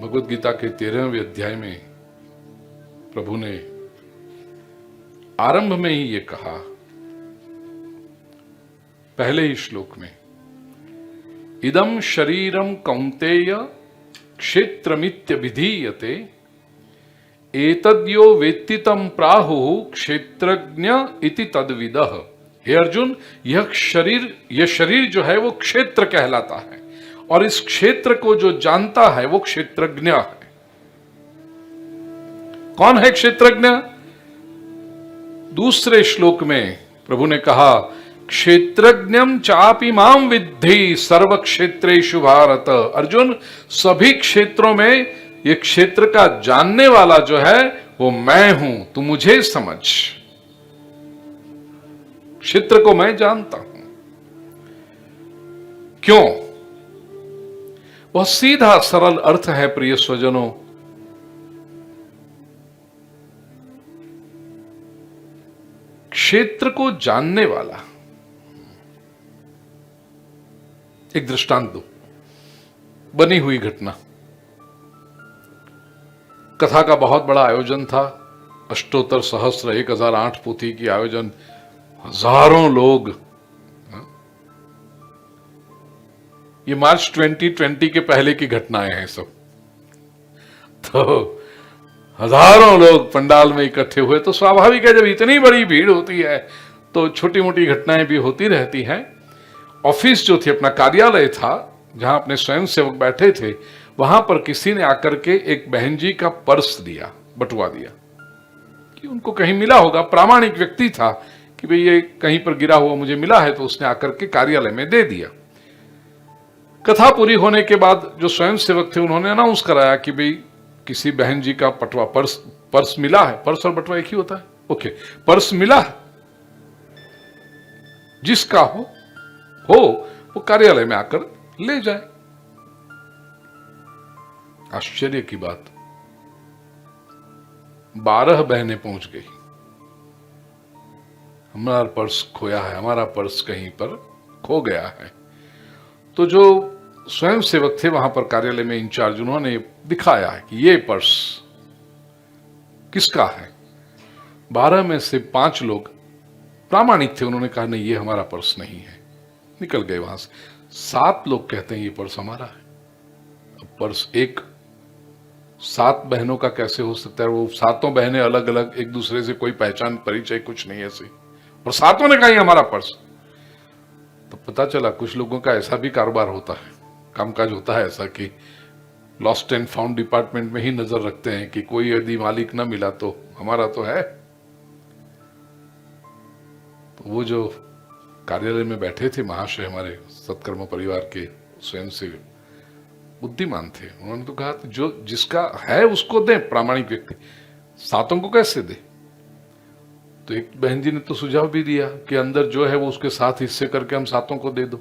भगवद गीता के 13वें अध्याय में प्रभु ने आरंभ में ही ये कहा, पहले ही श्लोक में, इदम शरीरम कौन्तेय क्षेत्रमित्य विधीयते एतद्यो वेत्ति तं प्राहुः क्षेत्रज्ञ इति तद्विदः। हे अर्जुन, यह शरीर जो है वो क्षेत्र कहलाता है और इस क्षेत्र को जो जानता है वो क्षेत्रज्ञ है। कौन है क्षेत्रज्ञ? दूसरे श्लोक में प्रभु ने कहा, क्षेत्रज्ञम चापि माम विद्धि सर्व क्षेत्रेषु भारत। अर्जुन, सभी क्षेत्रों में ये क्षेत्र का जानने वाला जो है वो मैं हूं, तू मुझे समझ। क्षेत्र को मैं जानता हूं। क्यों? वह सीधा सरल अर्थ है प्रिय स्वजनों। क्षेत्र को जानने वाला। एक दृष्टांत दो, बनी हुई घटना। कथा का बहुत बड़ा आयोजन था, अष्टोत्तर सहस्र 1008 पोथी की आयोजन, हजारों लोग। ये मार्च 2020 के पहले की घटनाएं हैं सब। तो हजारों लोग पंडाल में इकट्ठे हुए, तो स्वाभाविक है जब इतनी बड़ी भीड़ होती है तो छोटी मोटी घटनाएं भी होती रहती हैं। ऑफिस जो थी, अपना कार्यालय था जहां अपने स्वयंसेवक बैठे थे, वहां पर किसी ने आकर के एक बहन जी का पर्स दिया, बटुआ दिया कि उनको कहीं मिला होगा। प्रामाणिक व्यक्ति था कि भाई ये कहीं पर गिरा हुआ मुझे मिला है, तो उसने आकर के कार्यालय में दे दिया। कथा पूरी होने के बाद जो स्वयंसेवक थे उन्होंने अनाउंस कराया कि भाई किसी बहन जी का पटवा पर्स मिला है। पर्स और बटवा एक ही होता है। ओके, पर्स मिला है, जिसका हो वो कार्यालय में आकर ले जाए। आश्चर्य की बात, 12 बहनें पहुंच गई। हमारा पर्स खोया है, हमारा पर्स कहीं पर खो गया है। तो जो स्वयं सेवक थे वहां पर कार्यालय में इंचार्ज, उन्होंने दिखाया है कि ये पर्स किसका है। 12 में से 5 लोग प्रामाणिक थे, उन्होंने कहा नहीं, ये हमारा पर्स नहीं है, निकल गए वहां से। 7 लोग कहते हैं ये पर्स हमारा है। अब पर्स 7 बहनों का कैसे हो सकता है? वो 7 बहनें अलग अलग, एक दूसरे से कोई पहचान परिचय कुछ नहीं ऐसे, और 7 ने कहा ये हमारा पर्स। तो पता चला कुछ लोगों का ऐसा भी कारोबार होता है, कामकाज होता है ऐसा कि लॉस्ट एंड फाउंड डिपार्टमेंट में ही नजर रखते हैं कि कोई यदि मालिक ना मिला तो हमारा तो है। तो वो जो कार्यालय में बैठे थे महाशय, हमारे सत्कर्म परिवार के स्वयं से बुद्धिमान थे, उन्होंने तो कहा जो जिसका है उसको दें, प्रामाणिक व्यक्ति, 7 को कैसे दे? तो एक बहन जी ने तो सुझाव भी दिया कि अंदर जो है वो उसके 7 हिस्से करके हम 7 को दे दो।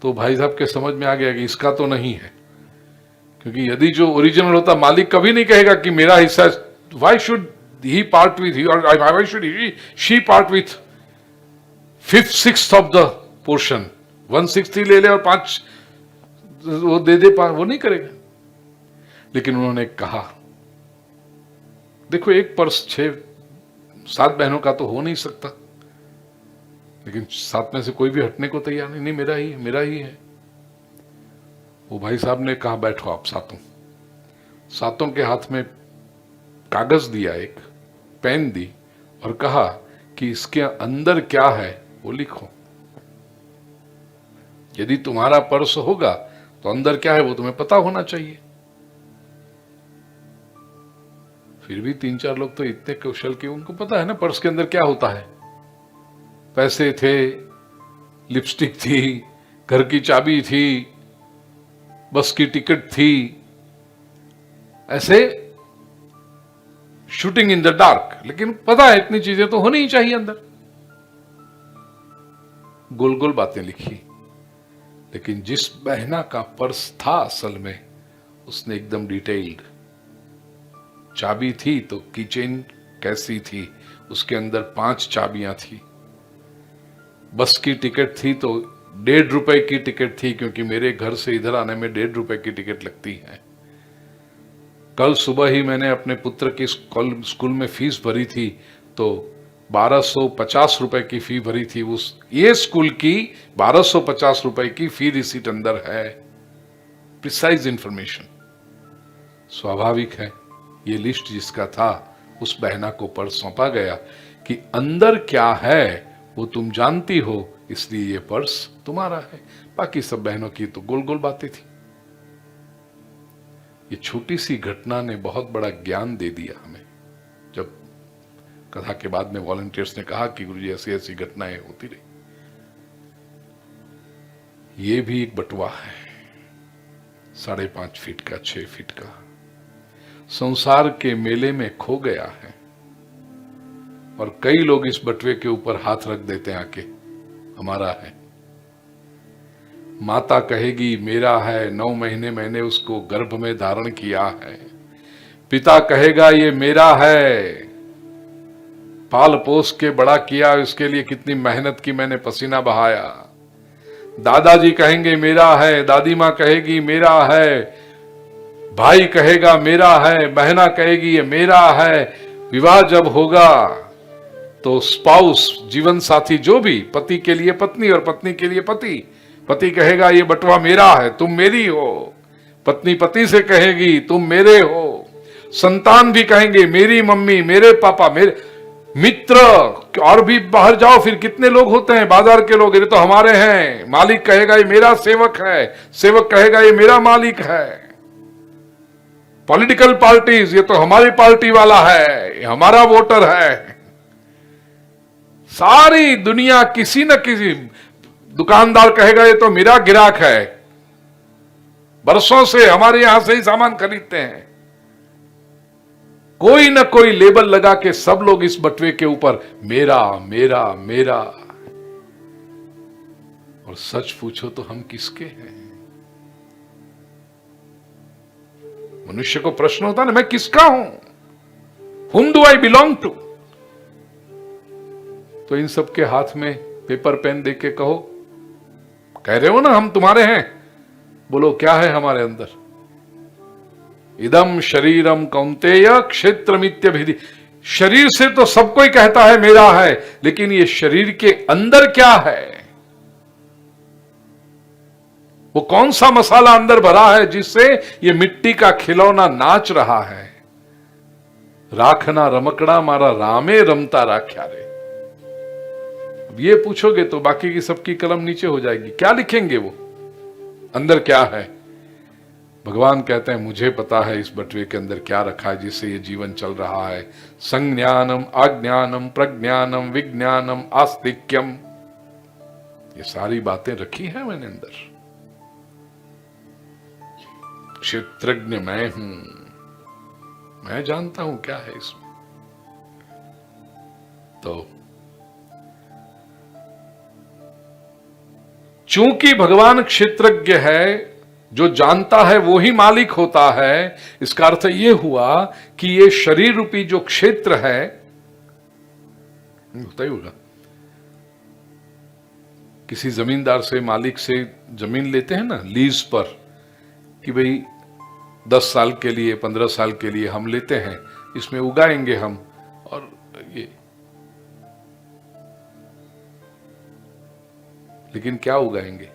तो भाई साहब के समझ में आ गया कि इसका तो नहीं है, क्योंकि यदि जो ओरिजिनल होता, मालिक कभी नहीं कहेगा कि मेरा हिस्सा, why should he part with he, और why should she part with 5th 6th of the portion. 1/6 ही ले ले और 5 वो दे दे, वो नहीं करेगा। लेकिन उन्होंने कहा देखो, एक पर्स 7 बहनों का तो हो नहीं सकता, लेकिन 7 में से कोई भी हटने को तैयार नहीं, नहीं मेरा ही है, मेरा ही है। वो भाई साहब ने कहा बैठो आप 7 के हाथ में कागज दिया, एक पेन दी और कहा कि इसके अंदर क्या है वो लिखो। यदि तुम्हारा पर्स होगा तो अंदर क्या है वो तुम्हें पता होना चाहिए। फिर भी 3-4 लोग तो इतने कौशल के, उनको पता है ना पर्स के अंदर क्या होता है। पैसे थे, लिपस्टिक थी, घर की चाबी थी, बस की टिकट थी, ऐसे शूटिंग इन द डार्क। लेकिन पता है इतनी चीजें तो होनी ही चाहिए अंदर। गोल गोल बातें लिखी, लेकिन जिस बहना का पर्स था असल में, उसने एकदम डिटेल्ड, चाबी थी तो कीचेन कैसी थी, उसके अंदर 5 चाबियां थी। बस की टिकट थी तो 1.5 रुपए की टिकट थी, क्योंकि मेरे घर से इधर आने में 1.5 रुपए की टिकट लगती है। कल सुबह ही मैंने अपने पुत्र की स्कूल में फीस भरी थी, तो 1250 रुपए की फी भरी थी। उस ये स्कूल की 1250 रुपए की फी रिसीट अंदर है, प्रिसाइज इंफॉर्मेशन। स्वाभाविक है ये लिस्ट जिसका था उस बहना को पर्स सौंपा गया कि अंदर क्या है वो तुम जानती हो, इसलिए ये पर्स तुम्हारा है। बाकी सब बहनों की तो गोल गोल बातें थी। ये छोटी सी घटना ने बहुत बड़ा ज्ञान दे दिया हमें। जब कथा के बाद में वॉलंटियर्स ने कहा कि गुरुजी ऐसी ऐसी घटनाएं होती रही, ये भी एक बटुआ है 5.5 फीट का, 6 फीट का, संसार के मेले में खो गया है। और कई लोग इस बटुए के ऊपर हाथ रख देते हैं आके, हमारा है। माता कहेगी मेरा है, 9 महीने मैंने उसको गर्भ में धारण किया है। पिता कहेगा ये मेरा है, पाल पोस के बड़ा किया, उसके लिए कितनी मेहनत की मैंने, पसीना बहाया। दादाजी कहेंगे मेरा है, दादी माँ कहेगी मेरा है, भाई कहेगा मेरा है, बहना कहेगी ये मेरा है। विवाह जब होगा तो स्पाउस, जीवन साथी, जो भी, पति के लिए पत्नी और पत्नी के लिए पति, पति कहेगा ये बटुआ मेरा है, तुम मेरी हो। पत्नी पति से कहेगी तुम मेरे हो। संतान भी कहेंगे मेरी मम्मी, मेरे पापा, मेरे मित्र, और भी बाहर जाओ फिर कितने लोग होते हैं, बाजार के लोग, ये तो हमारे हैं। मालिक कहेगा ये मेरा सेवक है, सेवक कहेगा ये मेरा मालिक है। पॉलिटिकल पार्टीज, ये तो हमारी पार्टी वाला है, ये हमारा वोटर है। सारी दुनिया, किसी न किसी दुकानदार कहेगा ये तो मेरा ग्राहक है, बरसों से हमारे यहां से ही सामान खरीदते हैं। कोई न कोई लेबल लगा के सब लोग इस बटुए के ऊपर मेरा मेरा मेरा। और सच पूछो तो हम किसके हैं? मनुष्य को प्रश्न होता ना, मैं किसका हूं, whom do I belong to? तो इन सब के हाथ में पेपर पेन दे के कहो, कह रहे हो ना हम तुम्हारे हैं, बोलो क्या है हमारे अंदर? इदम शरीरम कौन्तेय क्षेत्रमित्यभिधि। शरीर से तो सब कोई कहता है मेरा है, लेकिन ये शरीर के अंदर क्या है? वो कौन सा मसाला अंदर भरा है जिससे ये मिट्टी का खिलौना नाच रहा है? राखना रमकड़ा मारा रामे रमता राख्या रे। अब ये पूछोगे तो बाकी की सबकी कलम नीचे हो जाएगी। क्या लिखेंगे वो? अंदर क्या है? भगवान कहते हैं मुझे पता है इस बटुए के अंदर क्या रखा है जिससे ये जीवन चल रहा है। संज्ञानम, अज्ञानम, प्रज्ञानम, विज्ञानम, आस्तिक्यम, ये सारी बातें रखी हैं मैंने अंदर। क्षेत्रज्ञ मैं हूं, मैं जानता हूं क्या है इसमें। तो चूंकि भगवान क्षेत्रज्ञ है, जो जानता है वो ही मालिक होता है, इसका अर्थ यह हुआ कि ये शरीर रूपी जो क्षेत्र है, होता ही होगा, किसी जमींदार से, मालिक से जमीन लेते हैं ना लीज पर, कि भाई 10 साल के लिए, 15 साल के लिए हम लेते हैं, इसमें उगाएंगे हम। और ये लेकिन क्या उगाएंगे?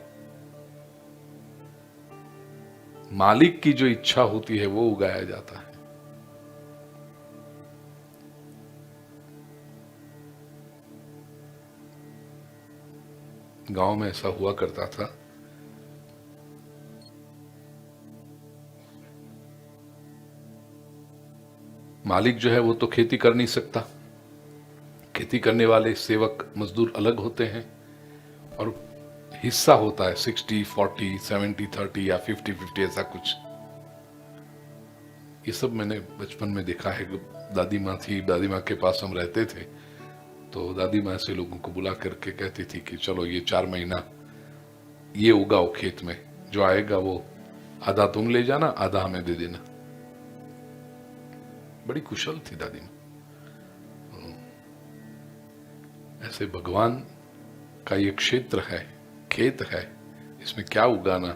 मालिक की जो इच्छा होती है वो उगाया जाता है। गांव में ऐसा हुआ करता था। मालिक जो है वो तो खेती कर नहीं सकता, खेती करने वाले सेवक मजदूर अलग होते हैं, और हिस्सा होता है 60-40, 70-30 या 50-50, ऐसा कुछ। ये सब मैंने बचपन में देखा है। दादी माँ थी, दादी माँ के पास हम रहते थे, तो दादी माँ से लोगों को बुला करके कहती थी कि चलो ये 4 महीना ये उगाओ खेत में, जो आएगा वो आधा तुम ले जाना, आधा हमें दे देना। बड़ी कुशल थी दादी माँ। ऐसे भगवान का ये क्षेत्र है, खेत है, इसमें क्या उगाना?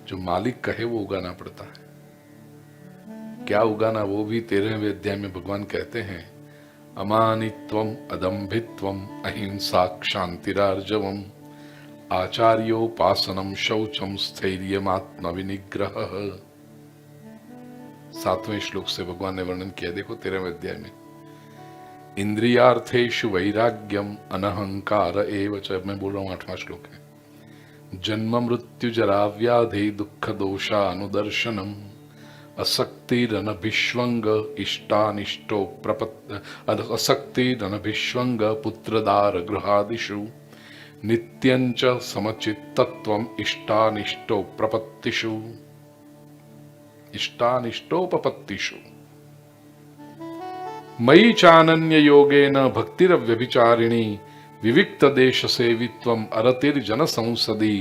जो मालिक कहे वो उगाना पड़ता है। क्या उगाना वो भी 13वें अध्याय में भगवान कहते हैं। अमानित्वम अदम्भित्वम अहिंसा क्षांतिरार्जवम आचार्योपासनम शौचम स्थैर्यमात्म विनिग्रह। 7वें श्लोक से भगवान ने वर्णन किया, देखो 13वें अध्याय में। इंद्रियार्थेषु वैराग्यम अनहंकार एव च, मैं बोल रहा हूं 8वां श्लोक है। जन्म मृत्यु जरा व्याधि दुख दोषानुदर्शनम असक्तिरनभिष्वंग इष्टानिष्टो असक्तिरनभिष्वंग पुत्रदार गृहादिषु नित्यंच समचित्तत्वम इष्टानिष्टो प्रपत्तिषु इष्टानिष्टोपपत्तिषु मयि चानन्य योगेन भक्तिरव्यभिचारिणी विविक्त देश सेवित्वम अरतिर्जन संसदी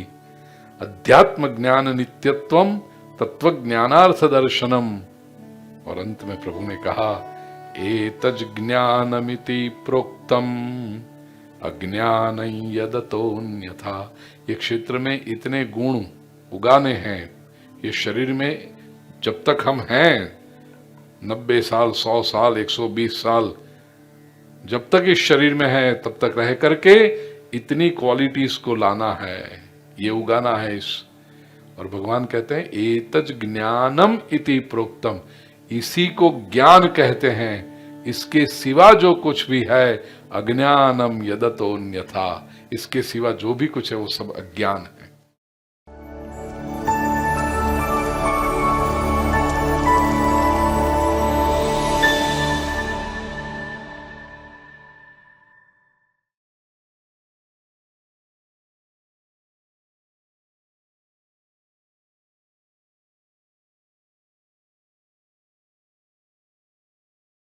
अध्यात्म ज्ञान नित्यत्वम तत्व ज्ञानार्थ दर्शनम। और अंत में प्रभु ने कहा, एतज ज्ञानमिति प्रोक्तम अज्ञान यदतोन्यथा। ये क्षेत्र में इतने गुण उगाने हैं, ये शरीर में जब तक हम हैं 90 साल 100 साल 120 साल, जब तक इस शरीर में है तब तक रह करके इतनी क्वालिटीज को लाना है, ये उगाना है इस। और भगवान कहते हैं एतज ज्ञानम इति प्रोक्तम, इसी को ज्ञान कहते हैं, इसके सिवा जो कुछ भी है अज्ञानम यदतोन्यथा, इसके सिवा जो भी कुछ है वो सब अज्ञान है।